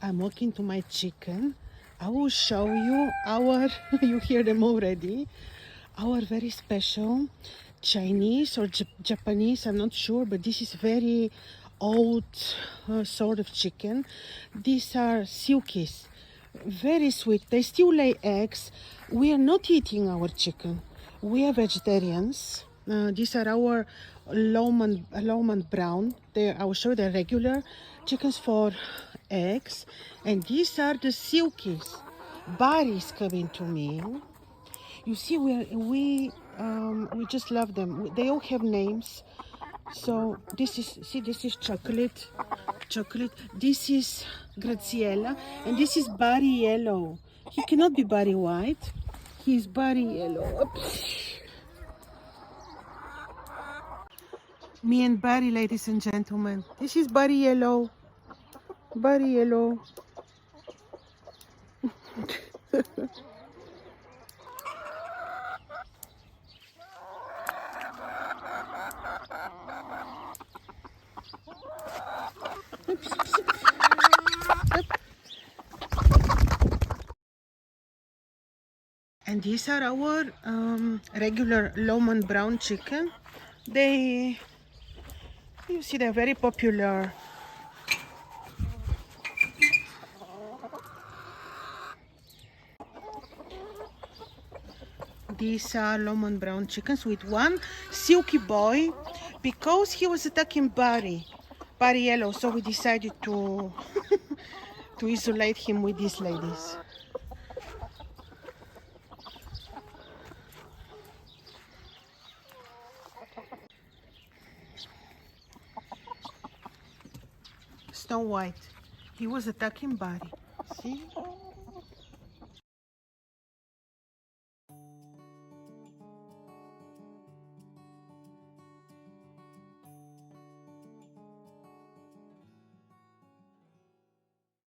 I'm walking to my chicken. I will show you our, you hear them already, our very special Chinese or Japanese, I'm not sure, but this is very old sort of chicken. These are silkies, very sweet. They still lay eggs. We are not eating our chicken. We are vegetarians. These are our Lowman brown. I will show the regular chickens for eggs, and these are the silkies. Barry's coming to me. You see, we just love them. They all have names. So this is chocolate. This is Graziella, and this is Barry Yellow. He cannot be Barry White. He's Barry Yellow. Me and Barry, ladies and gentlemen. This is Barry Yellow. Barry Yellow. And these are our regular Lowman brown chicken. You see, they're very popular. These are Lowman brown chickens with one silky boy, because he was attacking Barry Yellow. So we decided to to isolate him with these ladies. Snow White, he was attacking Barry. See?